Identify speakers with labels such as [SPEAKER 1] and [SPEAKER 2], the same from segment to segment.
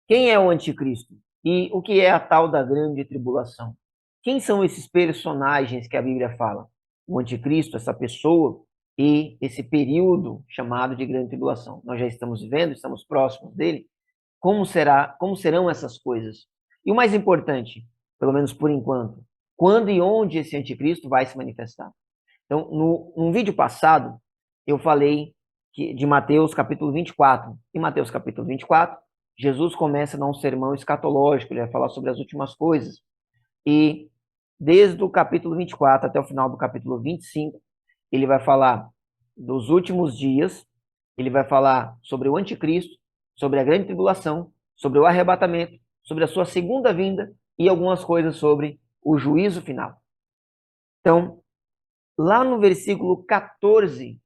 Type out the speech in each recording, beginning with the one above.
[SPEAKER 1] Quem é o anticristo? E o que é a tal da grande tribulação? Quem são esses personagens que a Bíblia fala? O anticristo, essa pessoa, e esse período chamado de grande tribulação. Nós já estamos vivendo, estamos próximos dele. Como serão essas coisas? E o mais importante, pelo menos por enquanto, quando e onde esse anticristo vai se manifestar? Então, no vídeo passado, eu falei de Mateus capítulo 24. Em Mateus capítulo 24, Jesus começa a dar um sermão escatológico, ele vai falar sobre as últimas coisas. E desde o capítulo 24 até o final do capítulo 25, ele vai falar dos últimos dias, ele vai falar sobre o anticristo, sobre a grande tribulação, sobre o arrebatamento, sobre a sua segunda vinda e algumas coisas sobre o juízo final. Então, lá no versículo 14,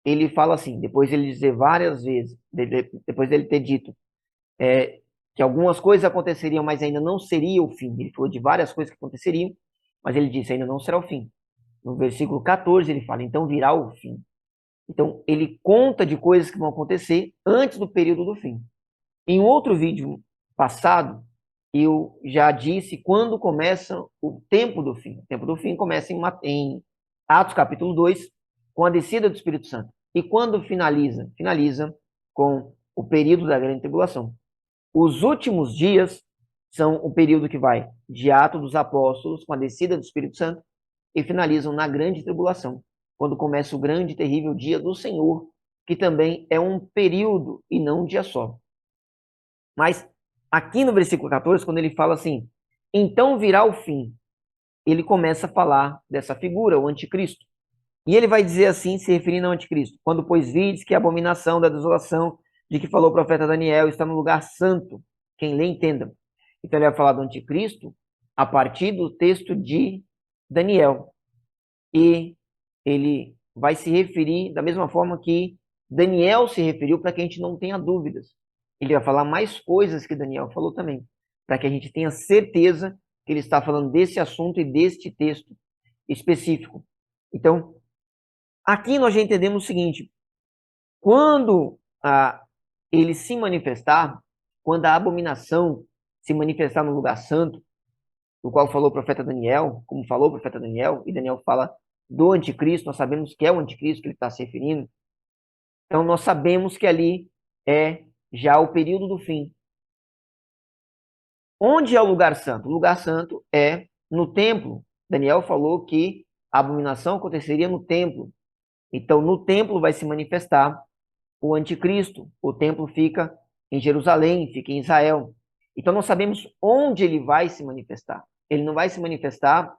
[SPEAKER 1] ele fala assim, depois de ele dizer várias vezes, depois dele ter dito que algumas coisas aconteceriam, mas ainda não seria o fim. Ele falou de várias coisas que aconteceriam, mas ele disse, ainda não será o fim. No versículo 14, ele fala, então virá o fim. Então, ele conta de coisas que vão acontecer antes do período do fim. Em outro vídeo passado, eu já disse quando começa o tempo do fim. O tempo do fim começa em Atos capítulo 2, com a descida do Espírito Santo. E quando finaliza? Finaliza com o período da grande tribulação. Os últimos dias são o período que vai de Atos dos Apóstolos, com a descida do Espírito Santo, e finalizam na grande tribulação, quando começa o grande e terrível dia do Senhor, que também é um período e não um dia só. Mas aqui no versículo 14, quando ele fala assim, então virá o fim, ele começa a falar dessa figura, o anticristo. E ele vai dizer assim, se referindo ao anticristo, quando pois vides que a abominação da desolação de que falou o profeta Daniel está no lugar santo, quem lê entenda. Então ele vai falar do anticristo a partir do texto de Daniel. E ele vai se referir da mesma forma que Daniel se referiu, para que a gente não tenha dúvidas. Ele vai falar mais coisas que Daniel falou também, para que a gente tenha certeza que ele está falando desse assunto e deste texto específico. Então, aqui nós já entendemos o seguinte: quando ele se manifestar, quando a abominação se manifestar no lugar santo, do qual falou o profeta Daniel, como falou o profeta Daniel, e Daniel fala do anticristo, nós sabemos que é o anticristo que ele está se referindo, então nós sabemos que ali é já o período do fim. Onde é o lugar santo? O lugar santo é no templo. Daniel falou que a abominação aconteceria no templo. Então, no templo vai se manifestar o anticristo. O templo fica em Jerusalém, fica em Israel. Então, nós sabemos onde ele vai se manifestar. Ele não vai se manifestar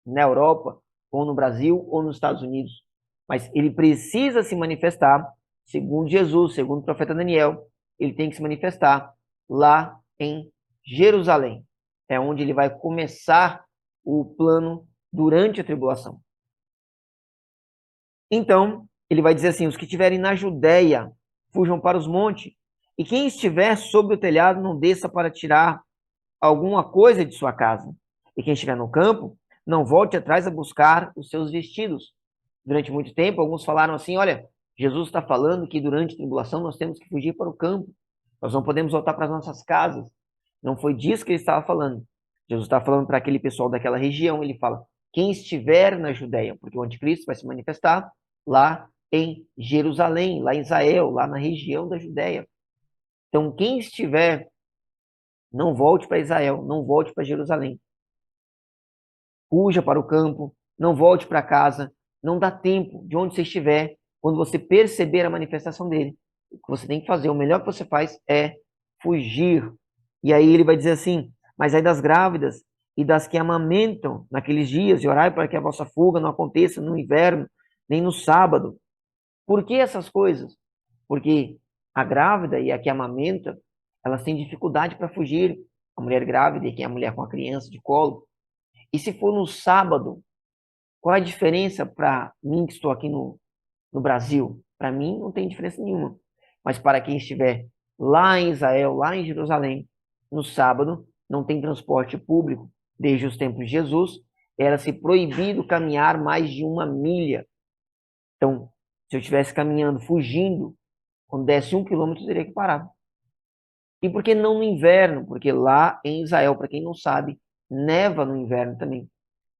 [SPEAKER 1] na Europa, ou no Brasil, ou nos Estados Unidos. Mas ele precisa se manifestar, segundo Jesus, segundo o profeta Daniel, ele tem que se manifestar lá em Jerusalém. É onde ele vai começar o plano durante a tribulação. Então, ele vai dizer assim: os que estiverem na Judéia, fujam para os montes, e quem estiver sobre o telhado, não desça para tirar alguma coisa de sua casa. E quem estiver no campo, não volte atrás a buscar os seus vestidos. Durante muito tempo, alguns falaram assim: olha, Jesus está falando que durante a tribulação nós temos que fugir para o campo. Nós não podemos voltar para as nossas casas. Não foi disso que ele estava falando. Jesus está falando para aquele pessoal daquela região. Ele fala: quem estiver na Judéia, porque o anticristo vai se manifestar lá em Jerusalém, lá em Israel, lá na região da Judéia. Então, quem estiver, não volte para Israel, não volte para Jerusalém. Fuja para o campo, não volte para casa, não dá tempo de onde você estiver, quando você perceber a manifestação dele. O que você tem que fazer, o melhor que você faz é fugir. E aí ele vai dizer assim: mas aí das grávidas e das que amamentam naqueles dias, e orai para que a vossa fuga não aconteça no inverno, nem no sábado. Por que essas coisas? Porque a grávida e a que amamenta, elas têm dificuldade para fugir. A mulher grávida e quem é a mulher com a criança de colo. E se for no sábado, qual é a diferença para mim que estou aqui no Brasil? Para mim não tem diferença nenhuma. Mas para quem estiver lá em Israel, lá em Jerusalém, no sábado, não tem transporte público. Desde os tempos de Jesus, era-se proibido caminhar mais de 1 milha. Então, se eu estivesse caminhando, fugindo, quando desse 1 quilômetro, eu teria que parar. E por que não no inverno? Porque lá em Israel, para quem não sabe, neva no inverno também.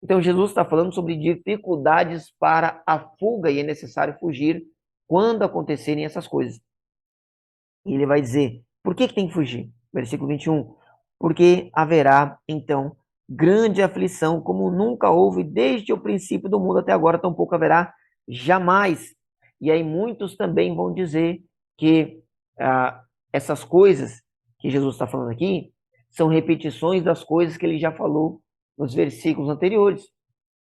[SPEAKER 1] Então Jesus está falando sobre dificuldades para a fuga e é necessário fugir quando acontecerem essas coisas. E ele vai dizer, por que tem que fugir? Versículo 21. Porque haverá, então, grande aflição, como nunca houve desde o princípio do mundo até agora, tampouco haverá jamais. E aí muitos também vão dizer que essas coisas que Jesus está falando aqui são repetições das coisas que ele já falou nos versículos anteriores.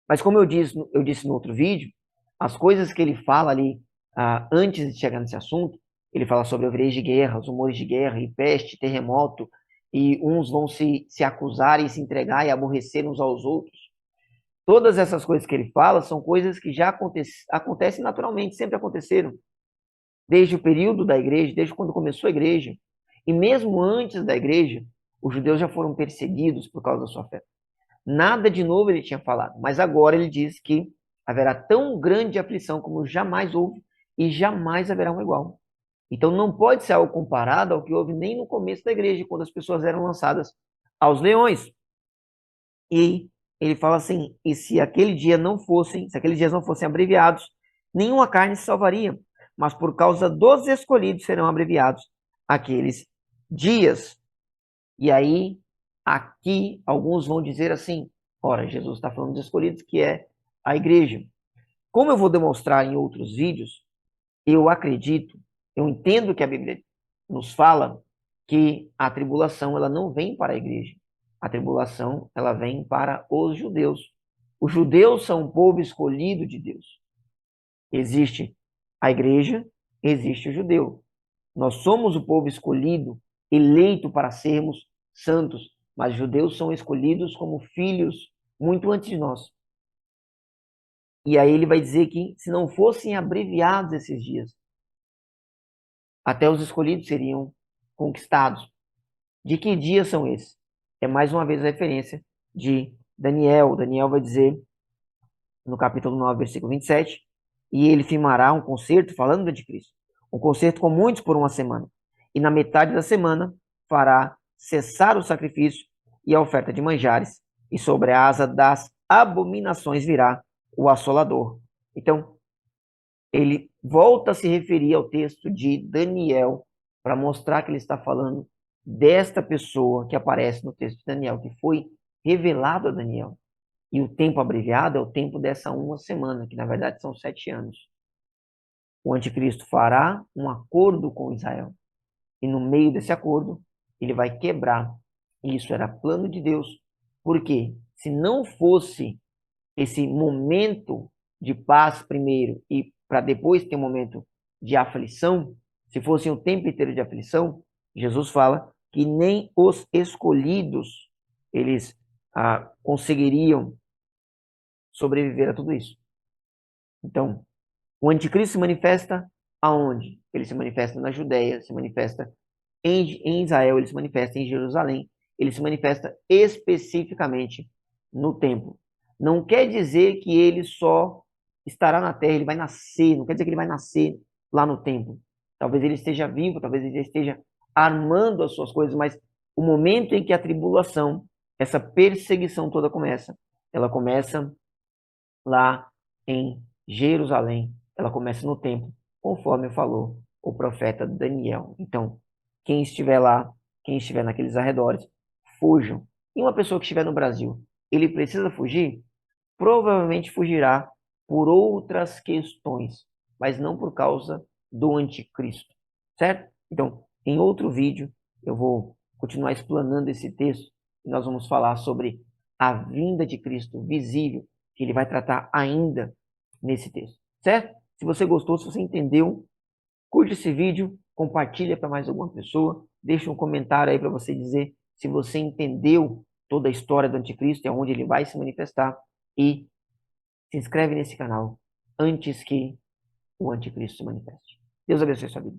[SPEAKER 1] Mas como eu disse no outro vídeo, as coisas que ele fala ali antes de chegar nesse assunto, ele fala sobre haveres de guerra, os rumores de guerra, e peste, terremoto, e uns vão se acusar e se entregar e aborrecer uns aos outros. Todas essas coisas que ele fala são coisas que já acontecem naturalmente, sempre aconteceram. Desde o período da igreja, desde quando começou a igreja, e mesmo antes da igreja, os judeus já foram perseguidos por causa da sua fé. Nada de novo ele tinha falado, mas agora ele diz que haverá tão grande aflição como jamais houve e jamais haverá um igual. Então não pode ser algo comparado ao que houve nem no começo da igreja, quando as pessoas eram lançadas aos leões. E ele fala assim: e se aqueles dias não fossem abreviados, nenhuma carne se salvaria, mas por causa dos escolhidos serão abreviados aqueles dias. E aí, aqui, alguns vão dizer assim: ora, Jesus está falando dos escolhidos, que é a igreja. Como eu vou demonstrar em outros vídeos, eu acredito, eu entendo que a Bíblia nos fala que a tribulação ela não vem para a igreja. A tribulação ela vem para os judeus. Os judeus são um povo escolhido de Deus. Existe a igreja, existe o judeu. Nós somos o povo escolhido, eleito para sermos santos, mas os judeus são escolhidos como filhos muito antes de nós. E aí ele vai dizer que se não fossem abreviados esses dias, até os escolhidos seriam conquistados. De que dias são esses? É mais uma vez a referência de Daniel. Daniel vai dizer no capítulo 9, versículo 27, e ele firmará um concerto, falando do anticristo, um concerto com muitos por uma semana. E na metade da semana fará cessar o sacrifício e a oferta de manjares, e sobre a asa das abominações virá o assolador. Então, ele volta a se referir ao texto de Daniel para mostrar que ele está falando desta pessoa que aparece no texto de Daniel, que foi revelado a Daniel. E o tempo abreviado é o tempo dessa uma semana, que na verdade são 7 anos. O anticristo fará um acordo com Israel. E no meio desse acordo, ele vai quebrar. E isso era plano de Deus. Porque se não fosse esse momento de paz primeiro e para depois ter um momento de aflição, se fosse o tempo inteiro de aflição, Jesus fala que nem os escolhidos eles conseguiriam sobreviver a tudo isso. Então, o anticristo se manifesta aonde? Ele se manifesta na Judéia, se manifesta em Israel, ele se manifesta em Jerusalém, ele se manifesta especificamente no templo. Não quer dizer que ele só estará na terra, ele vai nascer, não quer dizer que ele vai nascer lá no templo. Talvez ele esteja vivo, talvez ele esteja armando as suas coisas, mas o momento em que a tribulação, essa perseguição toda começa, ela começa lá em Jerusalém. Ela começa no templo, conforme falou o profeta Daniel. Então, quem estiver lá, quem estiver naqueles arredores, fujam. E uma pessoa que estiver no Brasil, ele precisa fugir? Provavelmente fugirá por outras questões, mas não por causa do anticristo, certo? Então, em outro vídeo, eu vou continuar explanando esse texto e nós vamos falar sobre a vinda de Cristo visível, que ele vai tratar ainda nesse texto, certo? Se você gostou, se você entendeu, curte esse vídeo, compartilha para mais alguma pessoa, deixa um comentário aí para você dizer se você entendeu toda a história do anticristo e aonde ele vai se manifestar e se inscreve nesse canal antes que o anticristo se manifeste. Deus abençoe sua vida.